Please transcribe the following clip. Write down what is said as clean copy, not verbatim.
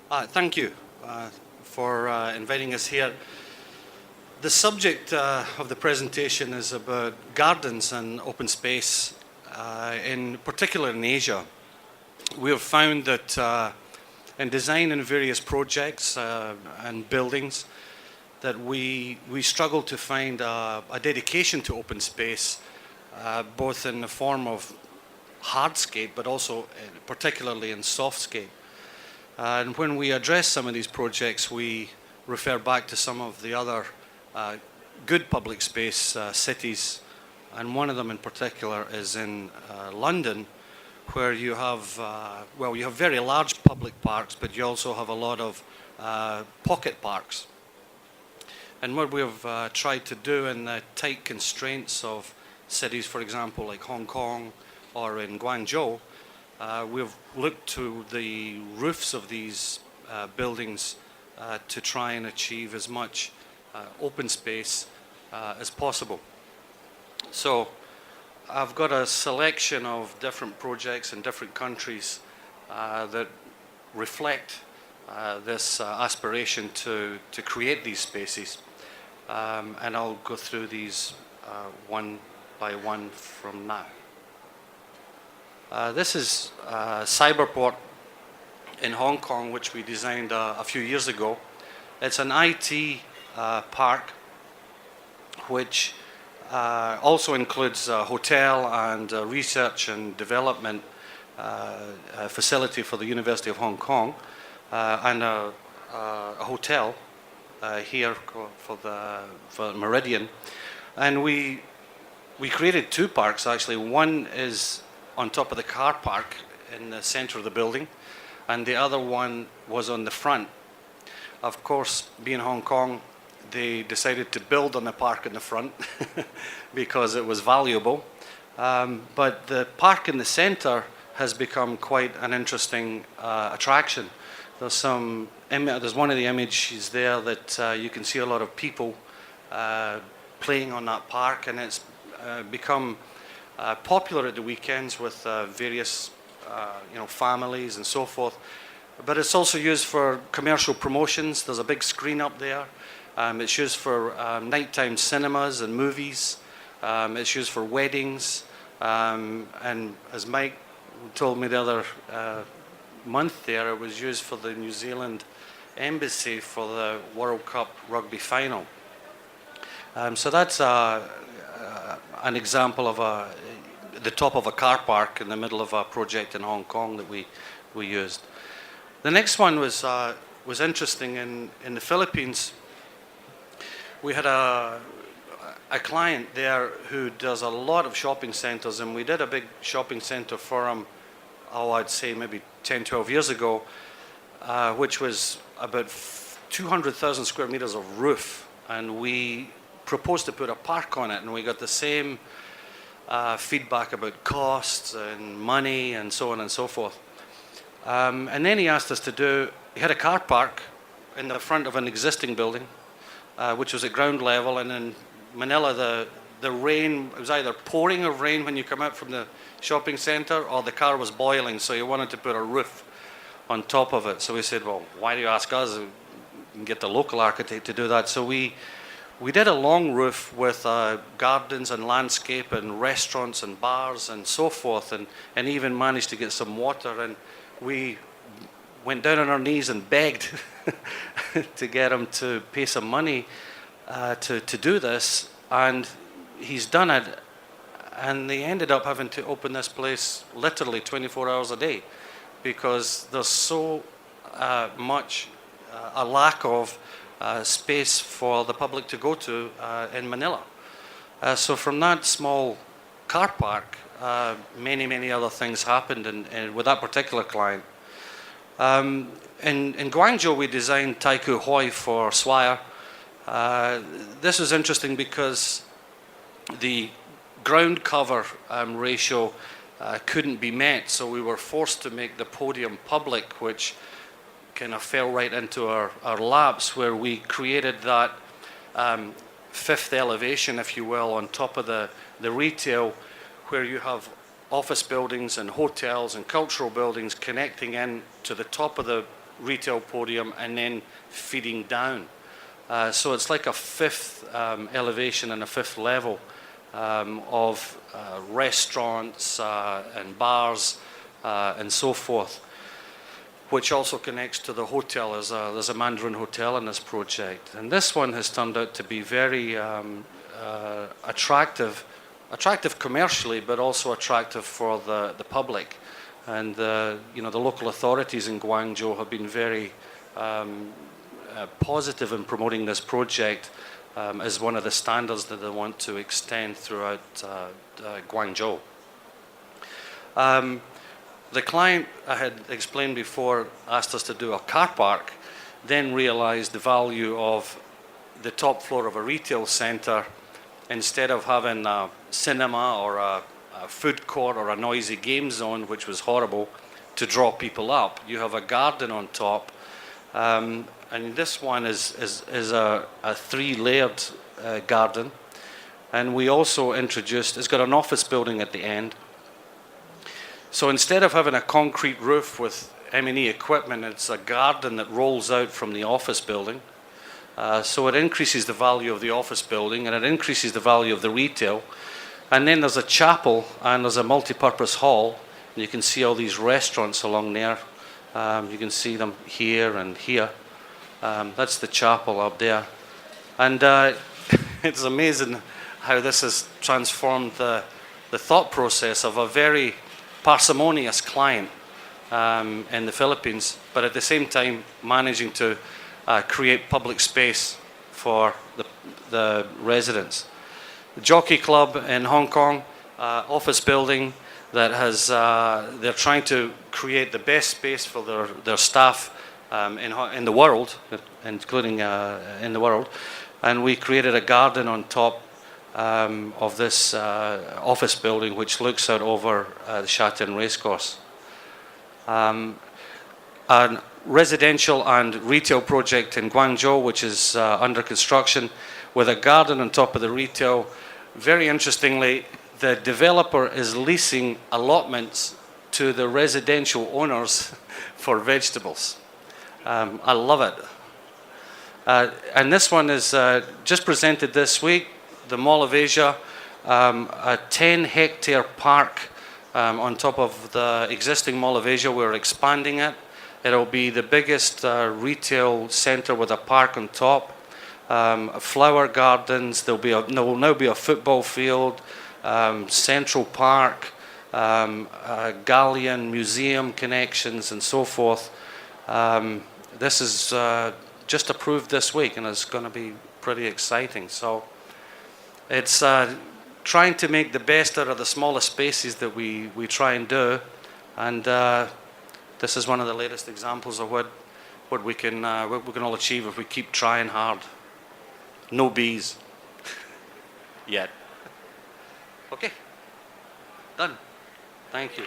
Thank you for inviting us here. The subject of the presentation is about gardens and open space, in particular in Asia. We have found that in design in various projects and buildings that we struggle to find a dedication to open space, both in the form of hardscape but also particularly in softscape. And when we address some of these projects, we refer back to some of the other good public space cities, and one of them in particular is in London, where you have, you have very large public parks, but you also have a lot of pocket parks. And what we've tried to do in the tight constraints of cities, for example, like Hong Kong or in Guangzhou, we've looked to the roofs of these buildings to try and achieve as much open space as possible. So I've got a selection of different projects in different countries that reflect this aspiration to create these spaces. And I'll go through these one by one from now. This is Cyberport in Hong Kong, which we designed a few years ago. It's an IT park, which also includes a hotel and a research and development facility for the University of Hong Kong, and a hotel here for Meridian. And we created two parks actually. One is on top of the car park in the center of the building, and the other one was on the front. Of course, being Hong Kong, they decided to build on the park in the front because it was valuable. But the park in the center has become quite an interesting attraction. There's one of the images there that you can see a lot of people playing on that park, and it's become popular at the weekends with various families and so forth. But it's also used for commercial promotions. There's a big screen up there. It's used for nighttime cinemas and movies. It's used for weddings. And as Mike told me the other month there, it was used for the New Zealand Embassy for the World Cup rugby final. So that's an example of the top of a car park in the middle of a project in Hong Kong that we used. The next one was interesting in the Philippines. We had a client there who does a lot of shopping centers, and we did a big shopping center for him, I'd say maybe 10, 12 years ago, which was about 200,000 square meters of roof, and we proposed to put a park on it, and we got the same feedback about costs and money and so on and so forth. And then he asked us he had a car park in the front of an existing building, which was at ground level, and in Manila the rain, it was either pouring of rain when you come out from the shopping center, or the car was boiling, so he wanted to put a roof on top of it. So we said, well, why do you ask us? We can get the local architect to do that. So we did a long roof with gardens and landscape and restaurants and bars and so forth, and even managed to get some water. And we went down on our knees and begged to get him to pay some money to do this. And he's done it. And they ended up having to open this place literally 24 hours a day because there's so much a lack of space for the public to go to in Manila. So from that small car park, many other things happened with that particular client. In Guangzhou, we designed Taikoo Hui for Swire. This was interesting because the ground cover ratio couldn't be met, so we were forced to make the podium public, which kind of fell right into our laps, where we created that fifth elevation, if you will, on top of the retail, where you have office buildings and hotels and cultural buildings connecting in to the top of the retail podium and then feeding down. So it's like a fifth elevation and a fifth level of restaurants and bars and so forth, which also connects to the hotel. There's a Mandarin hotel in this project. And this one has turned out to be very attractive commercially, but also attractive for the public. And the local authorities in Guangzhou have been very positive in promoting this project as one of the standards that they want to extend throughout Guangzhou. The client, I had explained before, asked us to do a car park, then realized the value of the top floor of a retail center. Instead of having a cinema or a food court or a noisy game zone, which was horrible, to draw people up, you have a garden on top. And this one is a three-layered garden. And we also introduced, it's got an office building at the end. So instead of having a concrete roof with M&E equipment, it's a garden that rolls out from the office building. So it increases the value of the office building and it increases the value of the retail. And then there's a chapel and there's a multi-purpose hall. And you can see all these restaurants along there. You can see them here and here. That's the chapel up there. And it's amazing how this has transformed the thought process of a very parsimonious client in the Philippines, but at the same time managing to create public space for the residents. The Jockey Club in Hong Kong, office building that has, they're trying to create the best space for their staff in the world, including in the world, and we created a garden on top of this office building which looks out over the Shatin Racecourse. A residential and retail project in Guangzhou which is under construction with a garden on top of the retail. Very interestingly, the developer is leasing allotments to the residential owners for vegetables. I love it. And this one is just presented this week. The Mall of Asia, a 10-hectare park on top of the existing Mall of Asia. We're expanding it. It'll be the biggest retail center with a park on top. Flower gardens. There will now be a football field, Central Park, Galleon Museum connections, and so forth. This is just approved this week, and it's going to be pretty exciting. So. It's trying to make the best out of the smallest spaces that we try and do, and this is one of the latest examples of what we can all achieve if we keep trying hard. No bees yet. Okay, done. Thank you.